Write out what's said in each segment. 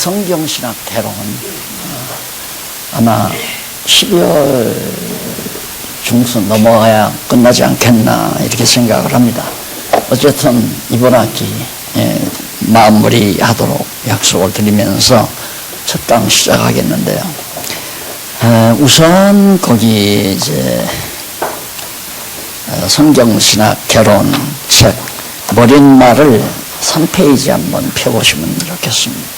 성경신학 개론 아마 12월 중순 넘어가야 끝나지 않겠나 이렇게 생각을 합니다. 어쨌든 이번 학기 마무리하도록 약속을 드리면서 첫 강 시작하겠는데요. 우선 거기 이제 성경신학 개론 책 머릿말을 3페이지 한번 펴보시면 좋겠습니다.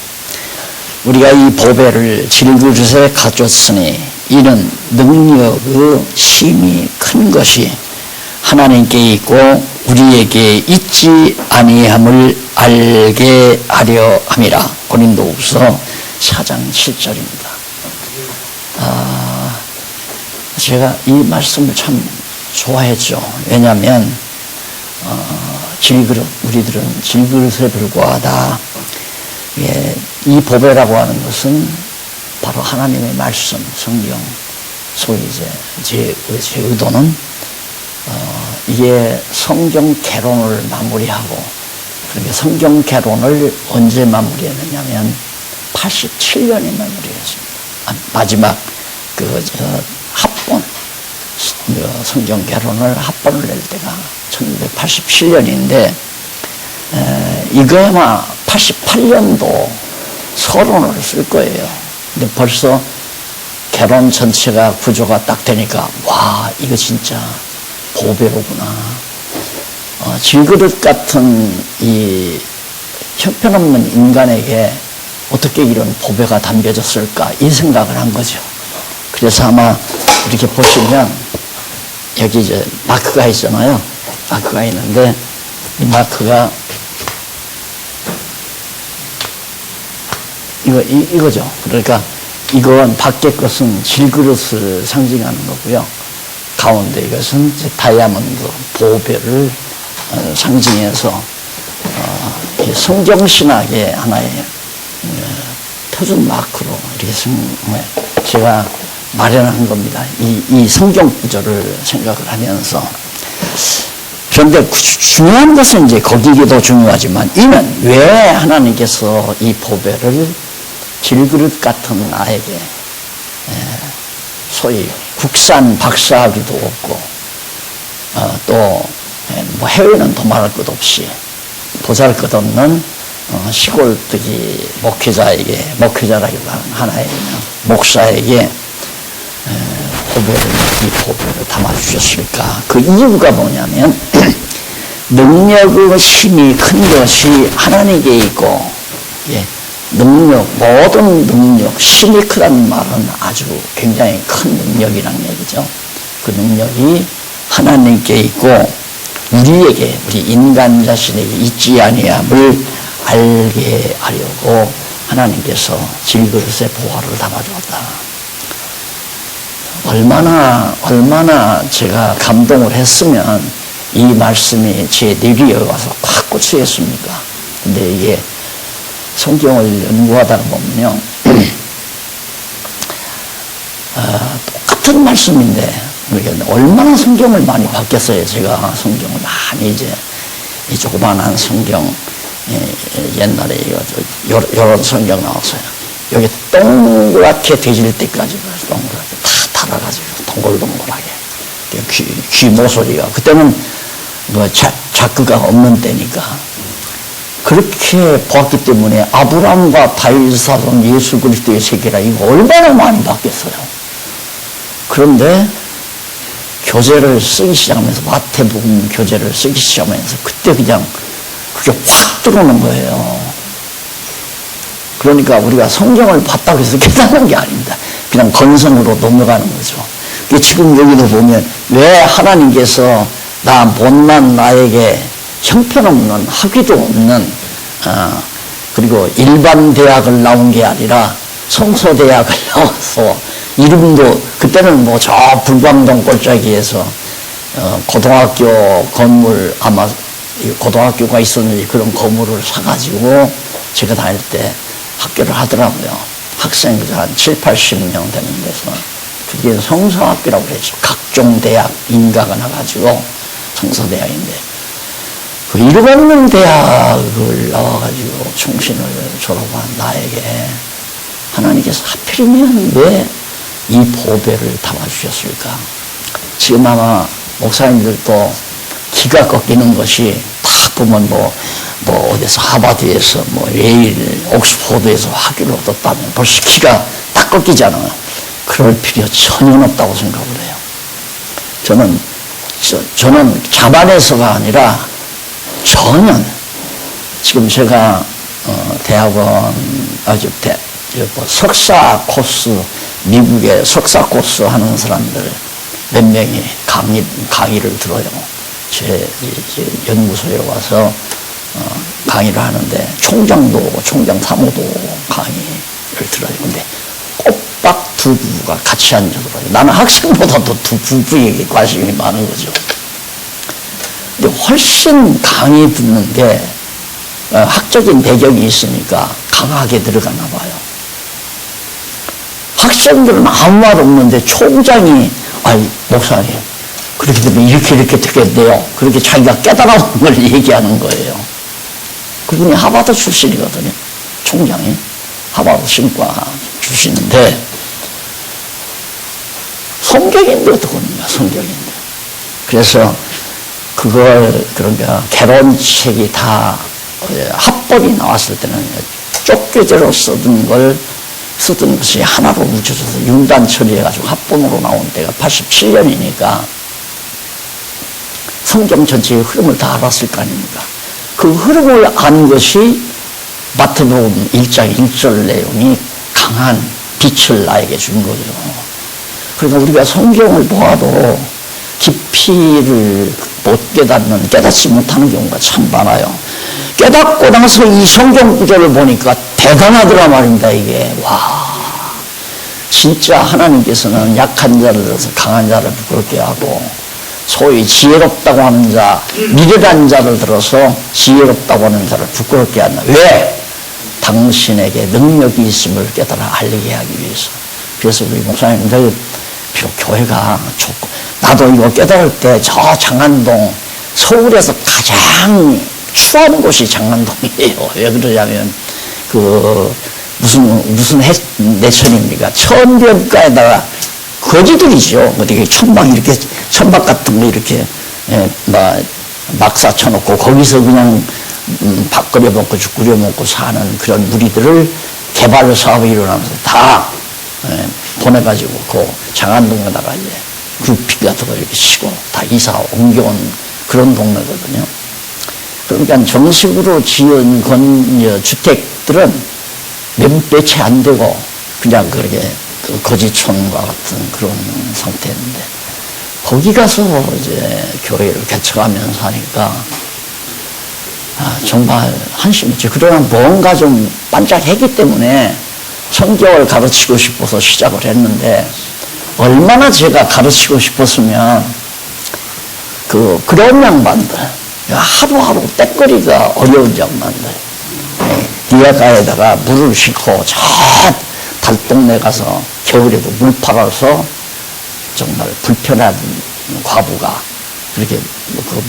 우리가 이 보배를 질그릇에 가졌으니 이는 능력의 힘이 큰 것이 하나님께 있고 우리에게 있지 아니함을 알게 하려 함이라. 고린도후서 4장 7절입니다. 제가 이 말씀을 참 좋아했죠. 왜냐하면 질그릇, 우리들은 질그릇에 불과하다. 이 보배라고 하는 것은 바로 하나님의 말씀, 성경. 소위 이제 제 의도는 이게 성경 개론을 마무리하고, 그러니까 성경 개론을 언제 마무리했느냐면 87년에 마무리했습니다. 마지막 합본, 성경 개론을 합본을 낼 때가 1987년인데 이거 아마 88년도 서론을 쓸 거예요. 근데 벌써 개론 전체가 구조가 딱 되니까 와, 이거 진짜 보배로구나. 질그릇 같은 이 형편없는 인간에게 어떻게 이런 보배가 담겨졌을까 이 생각을 한 거죠. 그래서 아마 이렇게 보시면 여기 이제 마크가 있잖아요. 마크가 있는데 이 마크가 이거죠. 그러니까 이건 밖에 것은 질그릇을 상징하는 거고요. 가운데 이것은 이제 다이아몬드 보배를 상징해서 성경신학의 하나의 표준 마크로 이렇게 제가 마련한 겁니다. 이 성경 구조를 생각을 하면서. 그런데 중요한 것은 이제 거기도 중요하지만 이는 왜 하나님께서 이 보배를 질그릇 같은 나에게 소위 국산 박사학위도 없고 또 뭐 해외는 도말할 것 없이 보잘것없는 시골뜨기 목회자라기보다 하나의 목사에게 이 보배를 담아주셨을까? 그 이유가 뭐냐면 능력의 힘이 큰 것이 하나님께 있고 모든 능력, 힘이 크다는 말은 아주 굉장히 큰 능력이라는 얘기죠. 그 능력이 하나님께 있고 우리 인간 자신에게 있지 아니함을 알게 하려고 하나님께서 질그릇에 보화를 담아주었다. 얼마나 제가 감동을 했으면 이 말씀이 제 뇌리에 와서 콱 꽂히겠습니까? 근데 이게 성경을 연구하다 보면요, 똑같은 말씀인데, 얼마나 성경을 많이 바뀌었어요. 제가 성경을 많이 이제, 이 조그만한 성경, 옛날에 이런 성경 나왔어요. 여기 동그랗게 되질 때까지, 동그랗게 다 달아가지고, 동글동글하게. 귀 모서리가. 그때는 뭐 자크가 없는 때니까. 그렇게 보았기 때문에 아브라함과 다윗 사돈 예수 그리스도의 세계라 이거 얼마나 많이 바뀌었어요. 그런데 교재를 쓰기 시작하면서 마태복음 교재를 쓰기 시작하면서 그때 그냥 그게 확 들어오는 거예요. 그러니까 우리가 성경을 봤다고 해서 깨닫는 게 아닙니다. 그냥 건성으로 넘어가는 거죠. 지금 여기도 보면 왜 하나님께서 나 못난 나에게 형편없는 학위도 없는 그리고 일반 대학을 나온 게 아니라 성서대학을 나와서 이름도 그때는 뭐 저 불광동 골짜기에서 고등학교 건물 아마 고등학교가 있었는지 그런 건물을 사가지고 제가 다닐 때 학교를 하더라고요. 학생들 한 7, 80명 되는 데서 그게 성서학교라고 그랬죠. 각종 대학 인가가 나가지고 성서대학인데 그 이름 없는 대학을 나와가지고 총신을 졸업한 나에게 하나님께서 하필이면 왜 이 보배를 담아주셨을까? 지금 아마 목사님들도 기가 꺾이는 것이 딱 보면 뭐 어디서 하버드에서 뭐 예일, 옥스포드에서 학위를 얻었다면 벌써 기가 딱 꺾이잖아요. 그럴 필요 전혀 없다고 생각을 해요. 저는 자만해서가 아니라 전혀 지금 제가 대학원 석사 코스 미국에 석사 코스 하는 사람들 몇 명이 강의를 들어요. 제 연구소에 와서 강의를 하는데 총장도 오고 총장 사모도 강의를 들어요. 근데 꼬박 두 부부가 같이 앉아 들어요. 나는 학생보다도 두 부부에게 관심이 많은 거죠. 근데 훨씬 강의 듣는 게 학적인 배경이 있으니까 강하게 들어가나 봐요. 학생들은 아무 말 없는데 총장이 목사님 그렇게 되면 이렇게 되겠네요. 그렇게 자기가 깨달아온 걸 얘기하는 거예요. 그분이 하버드 출신이거든요. 총장이 하버드 신과 출신인데 성경인데 어떡합니까? 성경인데. 그래서 그러니까 개론책이 다 합본이 나왔을 때는 쪽교재로 쓰던 것이 하나로 뭉쳐져서 융단 처리해가지고 합본으로 나온 때가 87년이니까 성경 전체의 흐름을 다 알았을 거 아닙니까? 그 흐름을 안 것이 마태복음 1장 1절 내용이 강한 빛을 나에게 준 거죠. 그러니까 우리가 성경을 보아도 깊이를 못 깨닫지 못하는 경우가 참 많아요. 깨닫고 나서 이 성경 구절을 보니까 대단하더라 말입니다. 이게 진짜 하나님께서는 약한 자를 들어서 강한 자를 부끄럽게 하고 소위 지혜롭다고 하는 자, 미련한 자를 들어서 지혜롭다고 하는 자를 부끄럽게 한다. 왜? 당신에게 능력이 있음을 깨달아 알리게 하기 위해서. 그래서 우리 목사님들 비록 교회가 좋고 나도 이거 깨달을 때 저 장안동 서울에서 가장 추운 곳이 장안동이에요. 왜 그러냐면 무슨 내천입니까? 천변가에다가 거지들이죠. 어디 천막 같은 거 이렇게 막 쌓쳐놓고 거기서 그냥 밥 끓여 먹고 죽 끓여 먹고 사는 그런 무리들을 개발 사업이 일어나면서 다 보내가지고 그 장안동에다가 이제 굽피 같은 거 이렇게 치고 다 이사 옮겨온 그런 동네거든요. 그러니까 정식으로 지은 주택들은 몇 채 안 되고 그냥 그렇게 거지촌과 같은 그런 상태였는데 거기 가서 이제 교회를 개척하면서 하니까 정말 한심했죠. 그러나 뭔가 좀 반짝했기 때문에 성경을 가르치고 싶어서 시작을 했는데 얼마나 제가 가르치고 싶었으면 그런 양반들 하루하루 떼거리가 어려운 양반들 니아가에다가 물을 싣고 저 달동네 가서 겨울에도 물 팔아서 정말 불편한 과부가 그렇게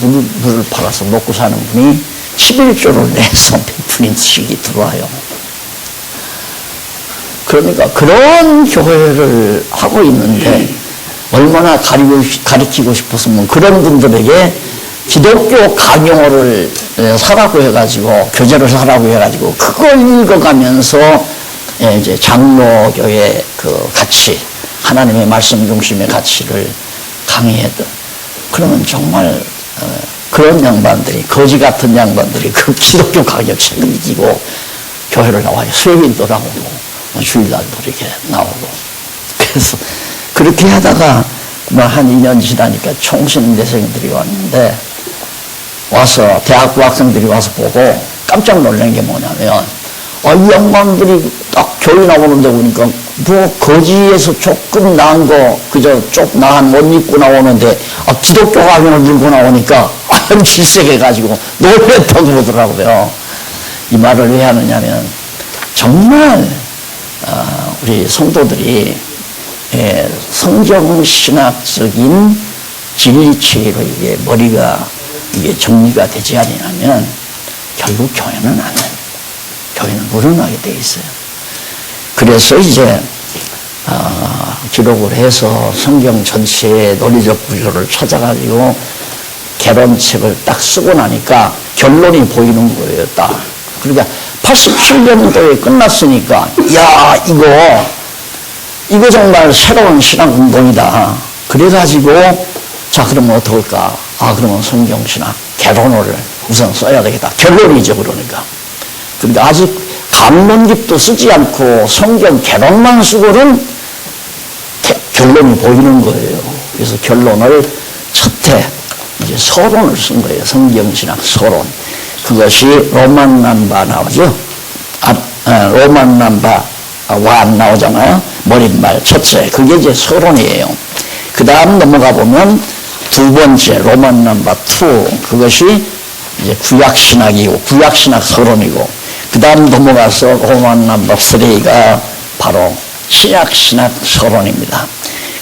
물을 팔아서 먹고 사는 분이 11조를 내서 베푸는 식이 들어와요. 그러니까 그런 교회를 하고 있는데 얼마나 가르치고 싶었으면 그런 분들에게 기독교 강요를 사라고 해가지고 교재를 사라고 해가지고 그걸 읽어가면서 이제 장로교의 그 가치, 하나님의 말씀 중심의 가치를 강의했던 그러면 정말 그런 양반들이 거지 같은 양반들이 그 기독교 강요 책을 이기고 교회를 나와요. 수요일도 나오고 주일날도 이렇게 나오고 그래서 그렇게 하다가 한 2년 지나니까 총신대생들이 왔는데 와서 대학부 학생들이 와서 보고 깜짝 놀란 게 뭐냐면 이 양반들이 딱 교회 나오는데 보니까 뭐 거지에서 조금 나은 거 그저 쪽 나은 옷 입고 나오는데 기독교 가면을 들고 나오니까 질색해가지고 놀랬다고 그러더라고요. 이 말을 왜 하느냐면 정말 우리 성도들이 성경신학적인 진리체로 이게 머리가 이게 정리가 되지 않으면 결국 교회는 안 됩니다. 교회는 물러나게 돼 있어요. 그래서 이제 기록을 해서 성경 전체의 논리적 구조를 찾아가지고 개론책을 딱 쓰고 나니까 결론이 보이는 거예요. 딱. 그러니까 87년도에 끝났으니까 야 이거 정말 새로운 신학운동이다. 그래가지고 자 그러면 어떨까? 그러면 성경신학 개론을 우선 써야 되겠다. 결론이죠. 그러니까 아직 감론집도 쓰지 않고 성경 개론만 쓰고는 결론이 보이는 거예요. 그래서 결론을 첫해 이제 서론을 쓴 거예요. 성경신학 서론. 그것이 로만 남바 나오죠. 로만 남바 완 나오잖아요. 머릿말 첫째. 그게 이제 서론이에요. 그 다음 넘어가 보면 두 번째 로만 넘버 2 그것이 이제 구약신학이고 구약신학 서론이고 그 다음 넘어가서 로만 넘버 3가 바로 신약신학 서론입니다.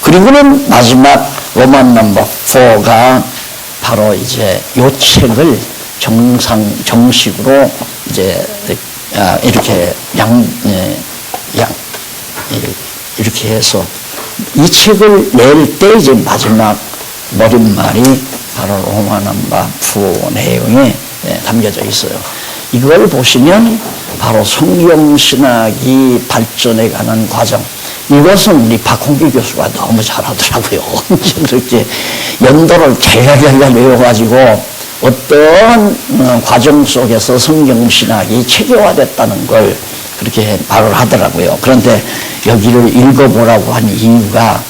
그리고는 마지막 로만 넘버 4가 바로 이제 요 책을 정식으로 이제 이렇게 이렇게 해서 이 책을 낼 때 이제 마지막 머릿말이 바로 로만 넘버 2 내용에 담겨져 있어요. 이걸 보시면 바로 성경신학이 발전해가는 과정. 이것은 우리 박홍기 교수가 너무 잘하더라고요. 그렇게 연도를 대략 외워가지고 어떤 과정 속에서 성경신학이 체계화됐다는 걸 그렇게 말을 하더라고요. 그런데 여기를 읽어보라고 한 이유가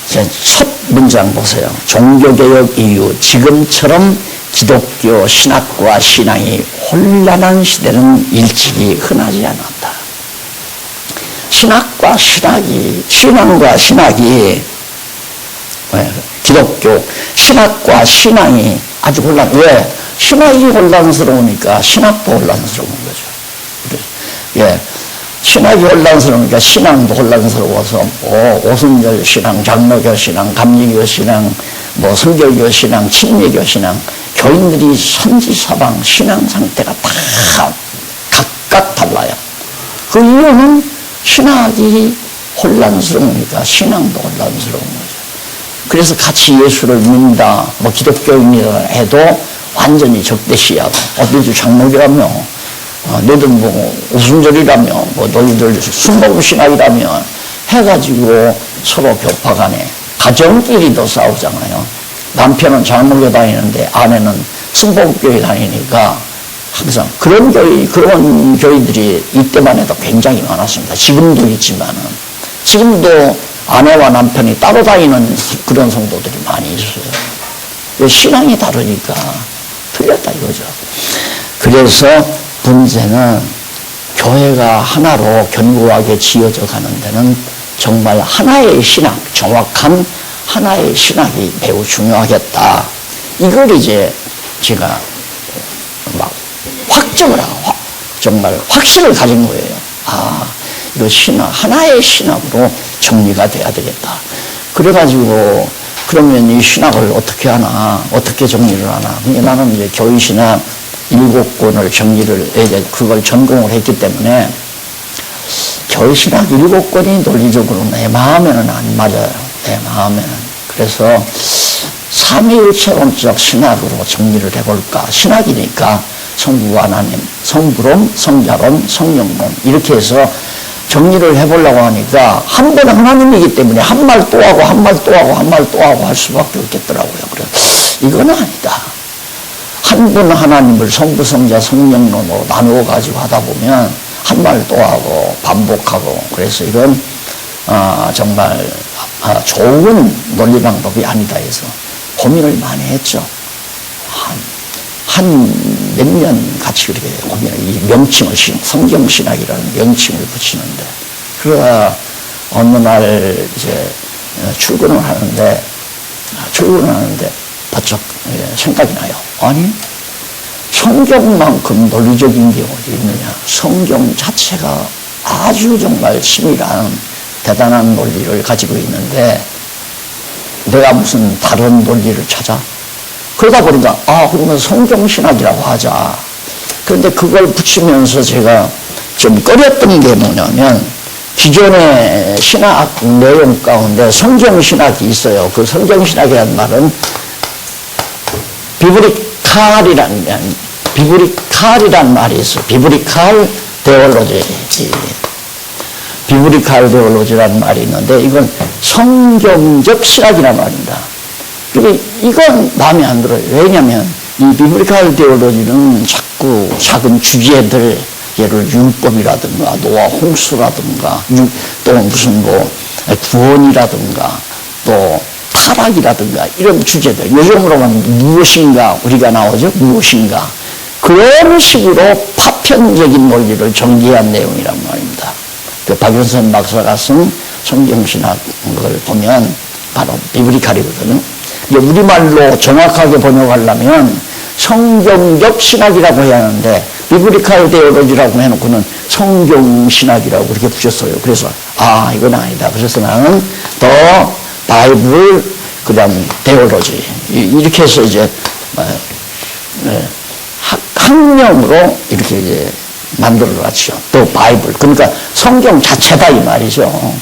첫 문장 보세요. 종교개혁 이후 지금처럼 기독교 신학과 신앙이 혼란한 시대는 일찍이 흔하지 않았다. 신앙과 신학이 기독교 신학과 신앙이 아주 왜? 신학이 혼란스러우니까 신학도 혼란스러운 거죠. 예. 신학이 혼란스러우니까 신앙도 혼란스러워서 오순절 신앙, 장로교 신앙, 감리교 신앙, 성결교 신앙, 침례교 신앙, 교인들이 선지서방 신앙 상태가 다 각각 달라요. 그 이유는 신학이 혼란스러우니까 신앙도 혼란스러운 거죠. 그래서 같이 예수를 믿는다, 기독교인이라 해도 완전히 적대시하고, 너희들 장로교라며, 너희들 오순절이라며, 너희들 순복음신학이라며 해가지고 서로 교파간에 가정끼리도 싸우잖아요. 남편은 장로교 다니는데 아내는 순복음교회 다니니까 항상 그런 교회들이 이때만 해도 굉장히 많았습니다. 지금도 있지만은 지금도 아내와 남편이 따로 다니는 그런 성도들이 많이 있어요. 신앙이 다르니까 틀렸다 이거죠. 그래서 문제는 교회가 하나로 견고하게 지어져 가는 데는 정말 하나의 신학, 정확한 하나의 신학이 매우 중요하겠다. 이걸 이제 제가 막 확정을 하고 정말 확신을 가진 거예요. 이거 신학, 하나의 신학으로 정리가 돼야 되겠다. 그래가지고 그러면 이 신학을 어떻게 하나, 어떻게 정리를 하나. 나는 이제 교의신학 7권을 정리를, 그걸 전공을 했기 때문에 교의신학 7권이 논리적으로 내 마음에는 안 맞아요. 내 마음에는. 그래서 삼위일체론적 신학으로 정리를 해볼까. 신학이니까 성부 하나님, 성부론, 성자론, 성령론 이렇게 해서 정리를 해보려고 하니까 한 번 하나님이기 때문에 한 말 또 하고 한 말 또 하고 한 말 또 하고 할 수밖에 없겠더라고요. 그래서 이건 아니다. 한 분 하나님을 성부, 성자, 성령론으로 나누어 가지고 하다 보면 한 말 또 하고 반복하고 그래서 이건 정말 좋은 논리 방법이 아니다 해서 고민을 많이 했죠. 한 몇 년 같이 그렇게 고민을, 이 명칭을, 성경신학이라는 명칭을 붙이는데, 그러다 어느 날 이제 출근을 하는데 바짝 생각이 나요. 아니, 성경만큼 논리적인 게 어디 있느냐. 성경 자체가 아주 정말 치밀한 대단한 논리를 가지고 있는데, 내가 무슨 다른 논리를 찾아? 그러다 보니까, 그러면 성경신학이라고 하자. 그런데 그걸 붙이면서 제가 좀 꺼렸던 게 뭐냐면, 기존의 신학 내용 가운데 성경신학이 있어요. 그 성경신학이라는 말은 비브리칼이란 말이 있어요. 비브리칼 데올로지. 비브리칼 데올로지라는 말이 있는데, 이건 성경적 신학이란 말입니다. 근데 이건 마음에 안 들어요. 왜냐면 이 비브리칼 데올로지는 자꾸 작은 주제들, 예를 율법이라든가 노아 홍수라든가 또 무슨 구원이라든가 또 타락이라든가 이런 주제들, 요즘으로 보면 무엇인가 우리가 나오죠. 무엇인가 그런 식으로 파편적인 논리를 전개한 내용이란 말입니다. 그 박윤선 박사가 쓴 성경신학을 보면 바로 비브리칼이거든요. 우리말로 정확하게 번역하려면 성경적 신학이라고 해야 하는데, 비브리칼 데올로지라고 해놓고는 성경신학이라고 그렇게 붙였어요. 그래서 이건 아니다. 그래서 나는 더 바이블 그다음 데올로지 이렇게 해서 이제 학명으로 이렇게 이제 만들어놨죠. 또 바이블, 그러니까 성경 자체다 이 말이죠.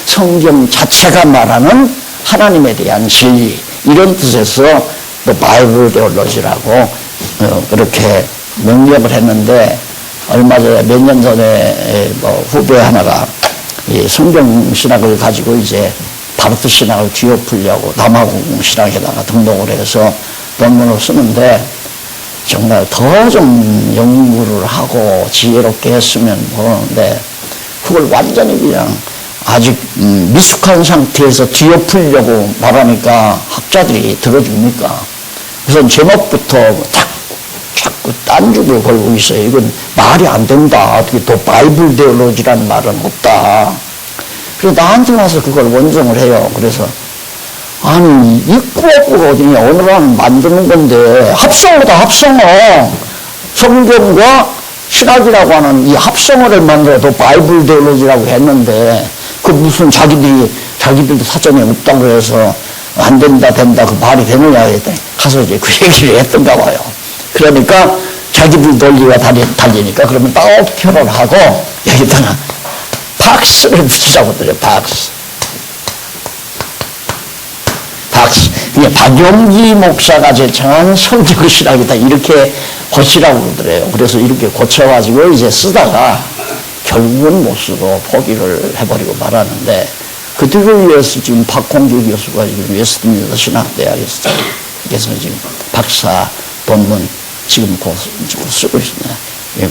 성경 자체가 말하는 하나님에 대한 진리, 이런 뜻에서 또 바이블 데올로지라고 그렇게 명명을 했는데, 얼마 전에 몇 년 전에 후배 하나가 이 성경 신학을 가지고 이제 바르트 신학을 뒤엎으려고 남아공 신학에다가 등록을 해서 논문을 쓰는데, 정말 더 좀 연구를 하고 지혜롭게 했으면 모르는데, 그걸 완전히 그냥 아직 미숙한 상태에서 뒤엎으려고 말하니까 학자들이 들어줍니까? 우선 제목부터 자꾸 딴죽을 걸고 있어요. 이건 말이 안 된다. 어떻게 또 바이블 데올로지라는 말은 없다. 그래서 나한테 와서 그걸 원정을 해요. 그래서 아니 있고 없고가 어디냐. 오늘은 만드는 건데 합성어다. 합성어. 성경과 신학이라고 하는 이 합성어를 만들어도 바이블 데올로지라고 했는데, 그 무슨 자기들도 사전에 없다고 해서 안 된다 그 말이 되느냐 했더니 가서 이제 그 얘기를 했던가 봐요. 그러니까 자기들 논리가 달리니까 그러면 따옴표를 하고 여기다가 박스를 붙이자고 그래요. 박스. 이게 박용기 목사가 제청한 성경신학이다 이렇게 고치라고 그러더래요. 그래서 이렇게 고쳐가지고 이제 쓰다가 결국은 못 쓰고 포기를 해버리고 말았는데, 그들을 위해서 지금 박홍규 교수가 지금 웨스트민스터 신학대학에서 지금 박사 논문 지금 쓰고 있습니다.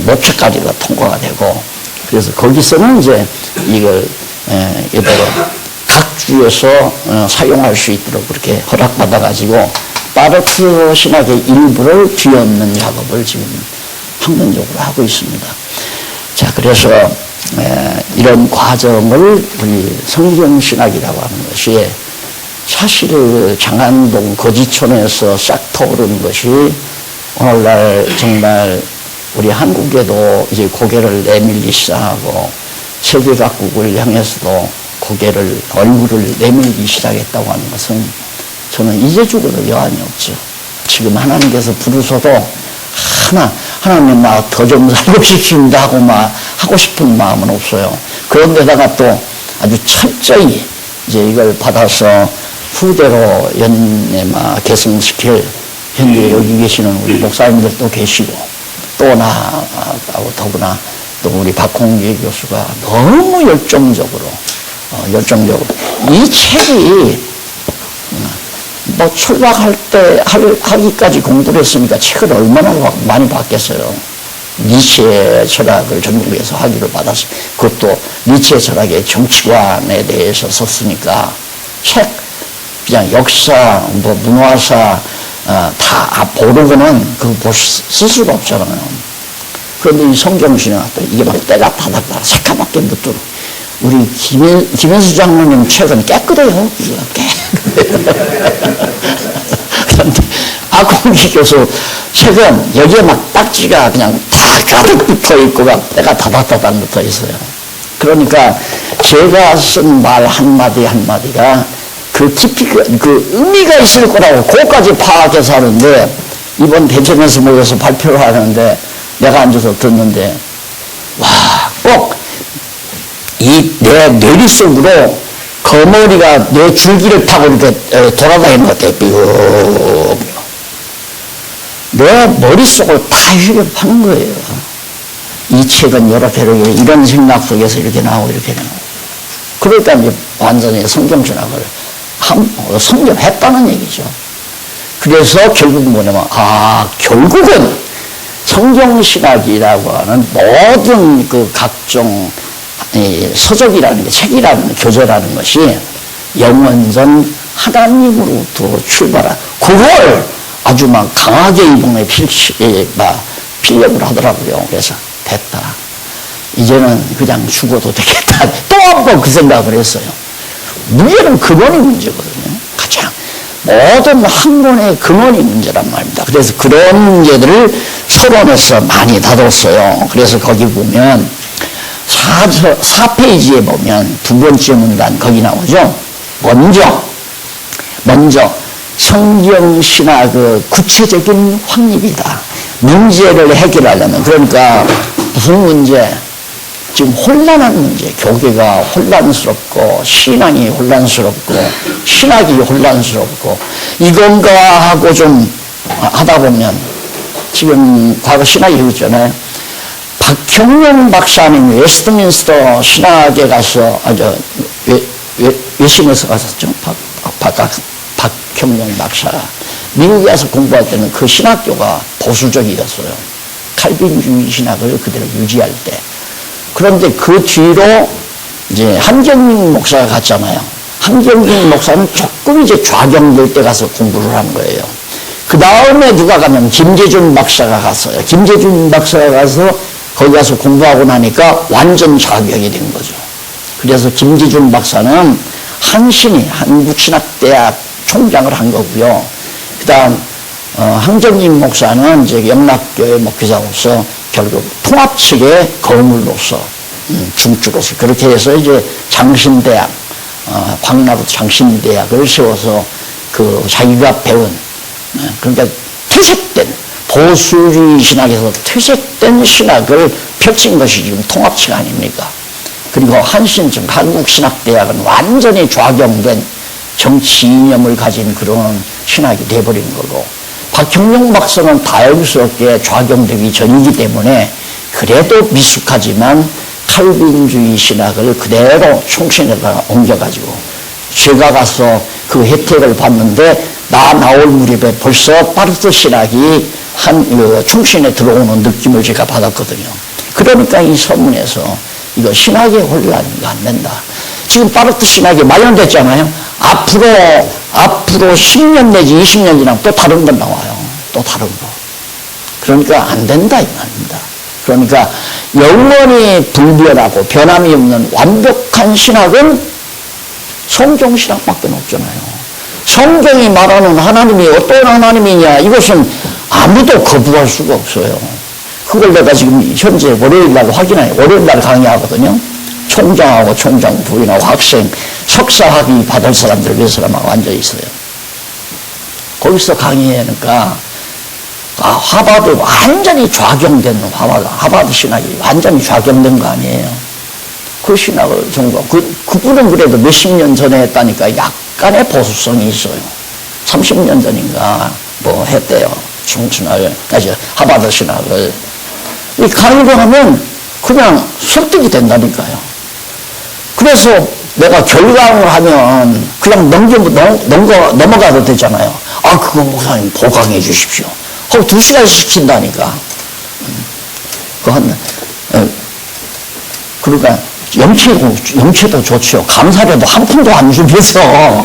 모차까지가 통과가 되고, 그래서 거기서는 이제 이걸 이대로 각 주에서 사용할 수 있도록 그렇게 허락받아가지고 바르트 신학의 일부를 뒤엎는 작업을 지금 학문적으로 하고 있습니다. 자, 그래서 이런 과정을 우리 성경신학이라고 하는 것이 사실 장안동 거지촌에서 싹 터오른 것이 오늘날 정말 우리 한국에도 이제 고개를 내밀기 시작하고 세계 각국을 향해서도 얼굴을 내밀기 시작했다고 하는 것은 저는 이제 죽어도 여한이 없죠. 지금 하나님께서 부르셔도 하나님 더 좀 살급시킨다 하고 하고 싶은 마음은 없어요. 그런데다가 또 아주 철저히 이제 이걸 받아서 후대로 개성시킬 현재 여기 계시는 우리 목사님들도 계시고, 또 나하고 더구나 또 우리 박홍기 교수가 너무 열정적으로 이 책이 출발할 때 하기까지 공부를 했으니까 책을 얼마나 많이 받겠어요. 니체 철학을 전국에서 학위를 받았어요. 그것도 니체 철학의 정치관에 대해서 썼으니까 책 그냥 역사, 문화사 다 모르고는 그거 쓸 수가 없잖아요. 그런데 이 성경신학 이게 막 때가 타닥타닥 새까맣게 묻도록, 우리 김현수 장로님 책은 깨끗해요. 그런데 박홍기 교수 책은 여기에 막 딱지가 그냥 다 가득 붙어 있고 막 때가 타닥타닥 붙어 있어요. 그러니까 제가 쓴 말 한마디 한마디가 그 깊이, 그 의미가 있을 거라고 그것까지 파악해서 하는데, 이번 대전에서 모여서 발표를 하는데, 내가 앉아서 듣는데, 와, 꼭, 내 뇌리 속으로 거머리가 내 줄기를 타고 이렇게 돌아다니는 것 같아요. 뿅. 내 머릿속을 다 휘렵하는 거예요. 이 책은 이렇게 이런 생각 속에서 이렇게 나오고 이렇게 나오고. 그러니까 이제 완전히 성경신학을 성립했다는 얘기죠. 그래서 결국 뭐냐면, 결국은 성경신학이라고 하는 모든 그 각종 서적이라는 게, 책이라는 게, 교재라는 것이 영원전 하나님으로부터 출발한, 그걸 아주 막 강하게 이번에 필력을 하더라고요. 그래서 됐다. 이제는 그냥 죽어도 되겠다. 또 한 번 그 생각을 했어요. 문제는 근원이 문제거든요. 가장 모든 학문의 근원이 문제란 말입니다. 그래서 그런 문제들을 서론에서 많이 다뤘어요. 그래서 거기 보면 4페이지에 보면 두 번째 문단 거기 나오죠. 먼저 성경신학의 구체적인 확립이다. 문제를 해결하려면, 그러니까 무슨 문제? 지금 혼란한 문제, 교계가 혼란스럽고 신앙이 혼란스럽고 신학이 혼란스럽고 이건가 하고 좀 하다 보면, 지금 과거 신학이 그랬잖아요. 박형룡 박사님 웨스트민스터 신학에 가서 외신에서 갔었죠. 박형룡 박사가 미국에 가서 공부할 때는 그 신학교가 보수적이었어요. 칼빈주의 신학을 그대로 유지할 때. 그런데 그 뒤로 이제 한경민 목사가 갔잖아요. 한경민 목사는 조금 이제 좌경될 때 가서 공부를 한 거예요. 그 다음에 누가 가면 김재준 박사가 갔어요. 김재준 박사가 가서 거기 가서 공부하고 나니까 완전 좌경이 된 거죠. 그래서 김재준 박사는 한신이 한국신학대학 총장을 한 거고요. 그 다음 한경민 목사는 이제 영락교회 목회자로서 결국 통합 측의 거물로서 중주로서 그렇게 해서 이제 장신대학, 광나루 장신대학을 세워서 그 자기가 배운, 그러니까 퇴색된 보수주의 신학에서 퇴색된 신학을 펼친 것이 지금 통합 측 아닙니까? 그리고 한신청 한국신학대학은 완전히 좌경된 정치 이념을 가진 그런 신학이 돼버린 거고, 박형룡 박사는 다행스럽게 좌경되기 전이기 때문에 그래도 미숙하지만 칼빈주의 신학을 그대로 총신에다가 옮겨가지고, 제가 가서 그 혜택을 받는데 나 나올 무렵에 벌써 파르트 신학이 총신에 들어오는 느낌을 제가 받았거든요. 그러니까 이 서문에서 이거 신학의 혼란이가 안 된다. 지금 파르트 신학이 마련됐잖아요. 앞으로 10년 내지 20년 지나면 또 다른 건 나와요. 또 다른 거. 그러니까 안 된다 이 말입니다. 그러니까 영원히 불변하고 변함이 없는 완벽한 신학은 성경신학밖에 없잖아요. 성경이 말하는 하나님이 어떤 하나님이냐, 이것은 아무도 거부할 수가 없어요. 그걸 내가 지금 현재 월요일날 확인해요. 월요일날 강의하거든요. 총장하고 총장 부인하고 학생, 석사학위 받을 사람들 몇 사람하고 앉아 있어요. 거기서 강의하니까 하버드 완전히 좌경된 하버드 신학이 완전히 좌경된 거 아니에요. 그 신학을 그분은 그래도 몇십 년 전에 했다니까 약간의 보수성이 있어요. 30년 전인가 뭐 했대요. 하버드 신학을. 이 강의를 하면 그냥 설득이 된다니까요. 그래서 내가 결강을 하면 그냥 넘어가도 되잖아요. 그거 목사님 보강해 주십시오. 하고 2시간씩 시킨다니까. 그러니까 영체도 좋죠. 감사료도 한 푼도 안 주면서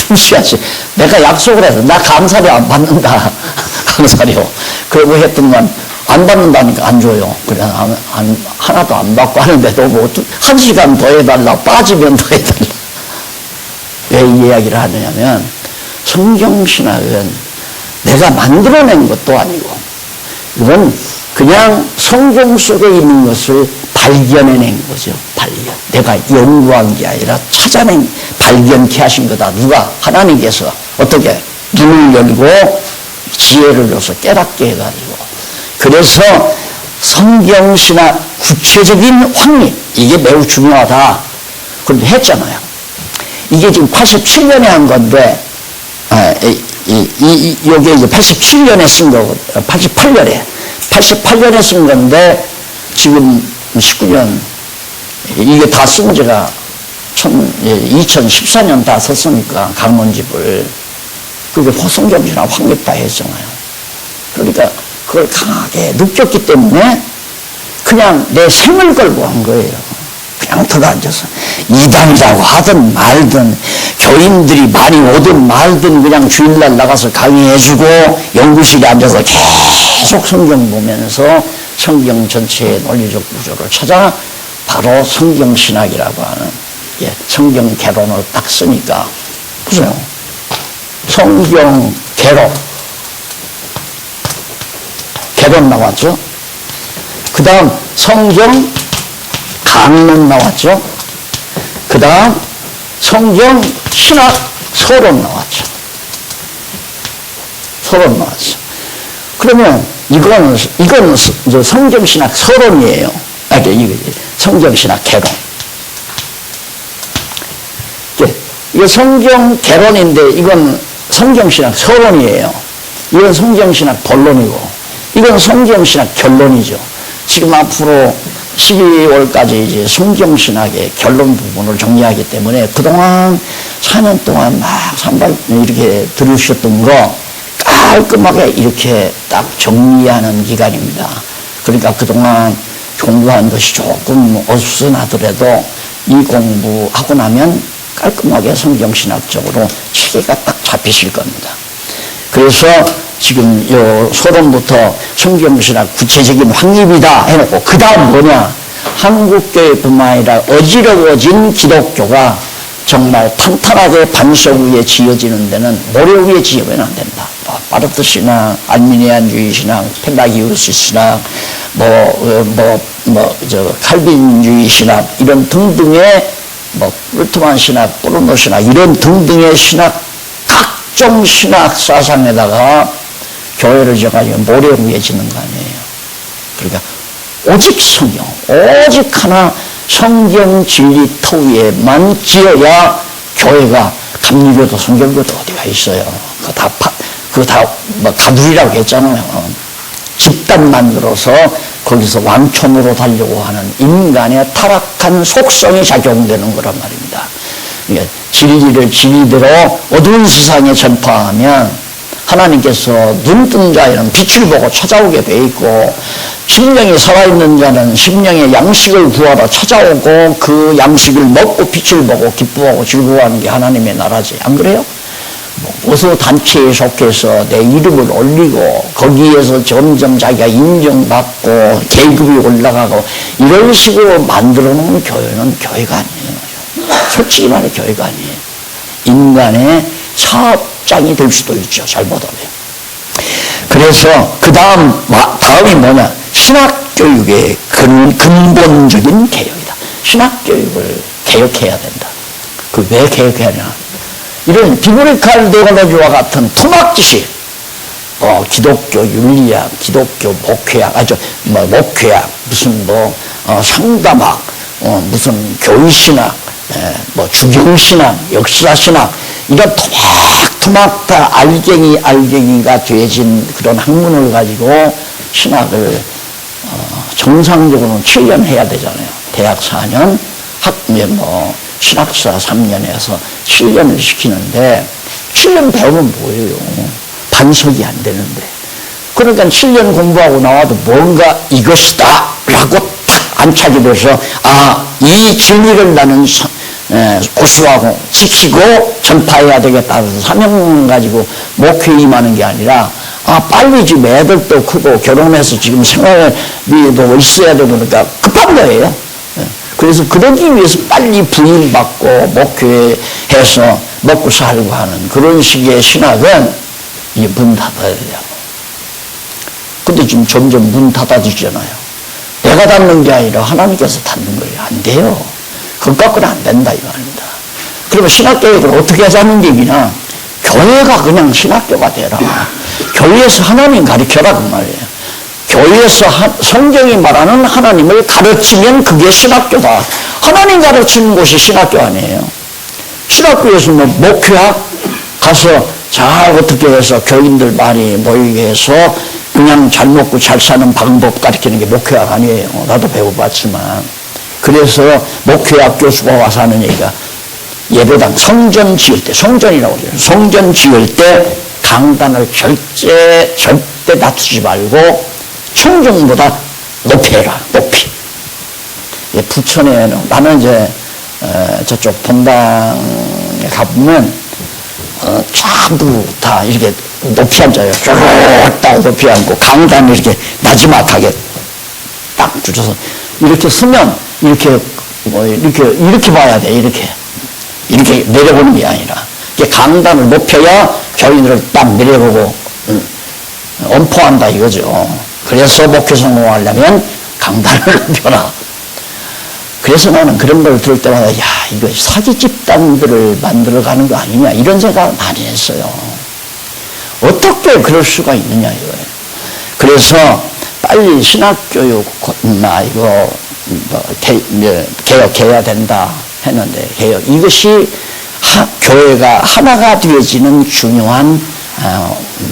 2시간씩. 내가 약속을 해서 나 감사료 안 받는다. 감사료. 그러고 했더니만 안 받는다니까 안 줘요. 그래, 하나도 안 받고 하는데도 뭐 1시간 더 해달라, 빠지면 더 해달라. 왜 이 이야기를 하느냐면, 성경신학은 내가 만들어낸 것도 아니고, 이건 그냥 성경 속에 있는 것을 발견해낸 거죠. 발견. 내가 연구한 게 아니라 찾아낸, 발견케 하신 거다. 누가? 하나님께서. 어떻게? 눈을 열고 지혜를 줘서 깨닫게 해가지고. 그래서 성경신학 구체적인 확립, 이게 매우 중요하다. 그런데 했잖아요. 이게 지금 87년에 한 건데, 요게 이제 87년에 쓴 거고, 88년에 쓴 건데, 지금 19년, 이게 다 쓴 지가 2014년 다 썼으니까, 강론집을. 그게 성경신학 확립 다 했잖아요. 그러니까 그걸 강하게 느꼈기 때문에 그냥 내 생을 걸고 한 거예요. 그냥 들어앉아서 이단이라고 하든 말든 교인들이 많이 오든 말든 그냥 주일날 나가서 강의해주고 연구실에 앉아서 계속 성경 보면서 성경 전체의 논리적 구조를 찾아 바로 성경신학이라고 하는 성경 개론을 딱 쓰니까 보세요. 성경 개론 나왔죠. 그 다음 성경 강론 나왔죠. 그 다음 성경 신학 서론 나왔죠. 서론 나왔죠. 그러면 이건 이제 성경 신학 서론이에요. 성경 신학 개론. 이게 성경 개론인데 이건 성경신학 서론이에요. 이건 성경신학 본론이고 이건 성경신학 결론이죠. 지금 앞으로 12월까지 이제 성경신학의 결론 부분을 정리하기 때문에 그동안 4년 동안 막 산발 이렇게 들으셨던 거 깔끔하게 이렇게 딱 정리하는 기간입니다. 그러니까 그동안 공부한 것이 조금 어수선하더라도 이 공부하고 나면 깔끔하게 성경신학적으로 체계가 딱 잡히실 겁니다. 그래서 지금 요 서론부터 성경신학 구체적인 확립이다 해놓고 그 다음 뭐냐? 한국교회뿐만 아니라 어지러워진 기독교가 정말 탄탄하게 반석 위에 지어지는 데는 모래 위에 지으면 안 된다. 바르트 신학, 알미니안주의 신학, 펠라기우스 신학, 칼빈주의 신학 이런 등등의 룰트만 신학, 브루노 신학 이런 등등의 신학 각종 신학 사상에다가 교회를 지어가지고 모래 위에 짓는 거 아니에요. 그러니까 오직 성경, 오직 하나 성경 진리 터 위에만 지어야 교회가 감리교도 성경교도 어디가 있어요. 그거 다 가두리라고 했잖아요. 집단 만들어서 거기서 왕촌으로 달려고 하는 인간의 타락한 속성이 작용되는 거란 말입니다. 그러니까 진리를 진리대로 어두운 세상에 전파하면 하나님께서 눈뜬 자에는 빛을 보고 찾아오게 돼 있고 심령이 살아있는 자는 심령의 양식을 구하러 찾아오고 그 양식을 먹고 빛을 보고 기뻐하고 즐거워하는 게 하나님의 나라지. 안 그래요? 어서 단체에 속해서 내 이름을 올리고 거기에서 점점 자기가 인정받고 계급이 올라가고 이런 식으로 만들어 놓은 교회는 교회가 아니에요. 솔직히 말해 교회가 아니에요. 인간의 사업장이 될 수도 있죠. 잘못하면. 그래서 그 다음이 뭐냐? 신학교육의 근본적인 개혁이다. 신학교육을 개혁해야 된다. 그 왜 개혁해야 하냐? 이런 비브리칼 데올로기와 같은 토막 지식, 기독교 윤리학, 기독교 목회학, 목회학, 무슨 상담학, 무슨 교리신학, 주경신학, 역사신학, 이런 토막 다 알갱이가 되어진 그런 학문을 가지고 신학을 정상적으로는 7년 해야 되잖아요. 대학 4년, 신학사 3년에서 7년을 시키는데 7년 배우면 뭐예요? 반석이 안 되는데. 그러니까 7년 공부하고 나와도 뭔가 이것이다 라고 딱 안착이 돼서 이 진리를 나는 고수하고 지키고 전파해야 되겠다 해서 사명 가지고 목회에 임하는 게 아니라 빨리 지금 애들도 크고 결혼해서 지금 생활이 있어야 되고 그러니까 급한 거예요. 그래서 그러기 위해서 빨리 부임받고 목회해서 먹고 살고 하는 그런 식의 신학은 이제 문 닫아야 돼요. 근데 지금 점점 문 닫아지잖아요. 내가 닫는 게 아니라 하나님께서 닫는 거예요. 안 돼요. 그것 갖고는 안 된다 이 말입니다. 그러면 신학교육을 어떻게 하자는 얘기냐? 교회가 그냥 신학교가 되라. 교회에서 하나님 가르쳐라 그 말이에요. 교회에서 성경이 말하는 하나님을 가르치면 그게 신학교다. 하나님 가르치는 곳이 신학교 아니에요. 신학교에서 뭐 목회학 가서 잘 어떻게 해서 교인들 많이 모이게 해서 그냥 잘 먹고 잘 사는 방법 가르치는 게 목회학 아니에요. 나도 배워봤지만. 그래서 목회학 교수가 와서 하는 얘기가 예배당 성전 지을 때, 성전이라고 그래요. 성전 지을 때 강단을 절대 낮추지 말고 청중보다 높이 해라. 높이. 부천에는 나는 이제 저쪽 본당에 가보면 전부 다 이렇게 높이 앉아요. 쭉 높이 앉고 강단을 이렇게 나지막하게 딱 주셔서 이렇게 쓰면 이렇게 이렇게 봐야 돼. 이렇게 내려보는 게 아니라 이게 강단을 높여야 교인들을 딱 내려보고 엄포한다 이거죠. 그래서 목회 성공하려면 강단을 높여라. 그래서 나는 그런 걸 들을 때마다 야 이거 사기 집단들을 만들어가는 거 아니냐 이런 생각을 많이 했어요. 어떻게 그럴 수가 있느냐 이거예요. 그래서 빨리 신학교육나 이거 개혁해야 된다 했는데 개혁 이것이 교회가 하나가 되어지는 중요한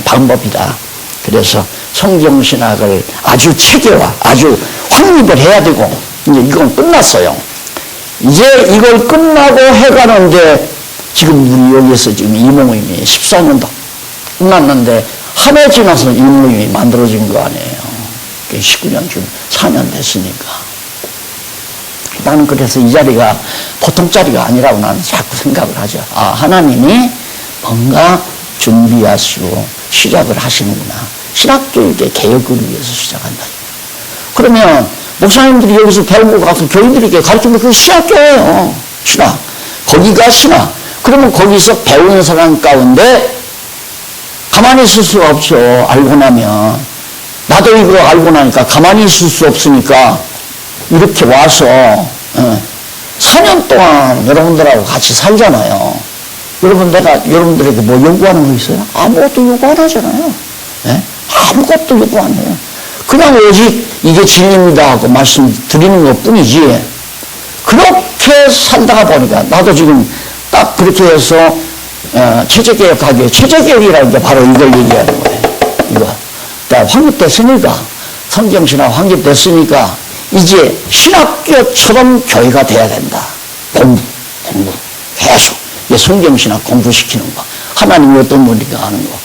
방법이다. 그래서 성경신학을 아주 체계화, 아주 확립을 해야 되고 이제 이건 끝났어요. 이제 이걸 끝나고 해가는데 지금 우리 여기에서 지금 이 모임이 14년도 끝났는데 한 해 지나서 이 모임이 만들어진 거 아니에요. 19년 지금 4년 됐으니까. 나는 그래서 이 자리가 보통 자리가 아니라고 나는 자꾸 생각을 하죠. 아, 하나님이 뭔가 준비하시고 시작을 하시는구나. 신학교육의 개혁을 위해서 시작한다. 그러면 목사님들이 여기서 배우고 가서 교인들에게 가르치면 그게 신학교예요. 신학. 거기가 신학. 그러면 거기서 배우는 사람 가운데 가만히 있을 수가 없죠. 알고 나면. 나도 이거 알고 나니까 가만히 있을 수 없으니까 이렇게 와서 4년 동안 여러분들하고 같이 살잖아요. 여러분들에게 뭐 요구하는 거 있어요? 아무것도 요구 안 하잖아요. 네? 아무것도 요구 안 해요. 그냥 오직 이게 진리입니다 하고 말씀드리는 것 뿐이지. 그렇게 살다가 보니까 나도 지금 딱 그렇게 해서 체제개혁하기에 체제개혁이라는 게 바로 이걸 얘기하는 거예요. 이거. 확립됐으니까 성경신학 확립됐으니까 이제 신학교처럼 교회가 돼야 된다. 공부 계속 성경신학 공부시키는 거 하나님이 어떤 분인가 하는 거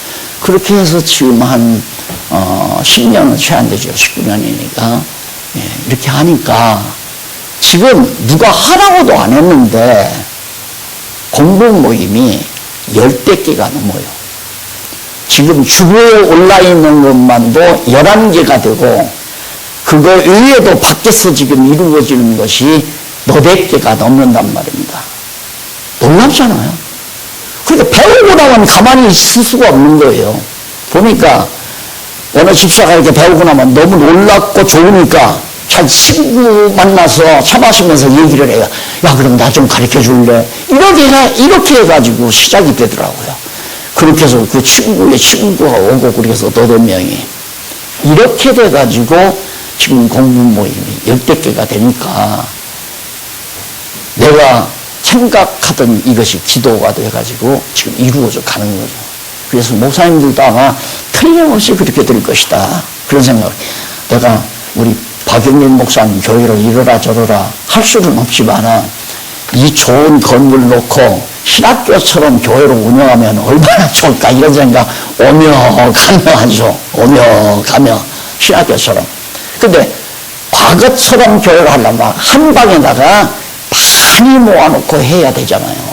그렇게 해서 지금 한 10년은 채 안 되죠. 19년이니까 이렇게 하니까 지금 누가 하라고도 안 했는데 공부 모임이 10대 개가 넘어요. 지금 주보에 올라있는 것만도 11개가 되고 그거 외에도 밖에서 지금 이루어지는 것이 400개가 넘는단 말입니다. 놀랍잖아요. 그러니까 배우고 나면 가만히 있을 수가 없는 거예요. 보니까 어느 집사가 이렇게 배우고 나면 너무 놀랍고 좋으니까 잘 친구 만나서 차 마시면서 얘기를 해요. 야 그럼 나 좀 가르쳐 줄래? 이렇게 해가지고 시작이 되더라고요. 그렇게 해서 그 친구의 친구가 오고 그래서 8명이 이렇게 돼가지고 지금 공부 모임이 10대 개가 되니까 내가 생각하던 이것이 기도가 돼가지고 지금 이루어져 가는 거죠. 그래서 목사님들도 아마 틀림없이 그렇게 될 것이다. 그런 생각. 내가 우리 박영민 목사님 교회를 이러라 저러라 할 수는 없지만 이 좋은 건물 놓고 신학교처럼 교회를 운영하면 얼마나 좋을까 이런 생각 오며 가며 하죠. 오며 가며 신학교처럼. 근데 과거처럼 교회를 하려면 한 방에다가 많이 모아놓고 해야 되잖아요.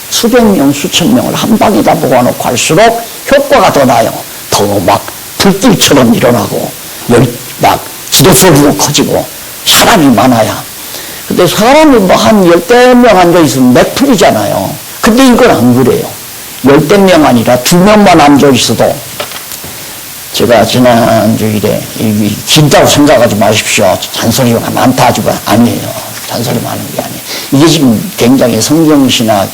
수백 명, 수천 명을 한 방에다 모아놓고 할수록 효과가 더 나요. 더 막 불길처럼 일어나고 막 기도 소리가 커지고 사람이 많아야. 근데 사람이 뭐 한 10대 명 앉아있으면 몇 풀이잖아요. 근데 이건 안 그래요. 10대 명 아니라 2명만 앉아있어도 제가 지난주일에 길다고 생각하지 마십시오. 잔소리가 많다 하지만 아니에요. 잔소리 많은 게 아니에요. 이게 지금 굉장히 성경신학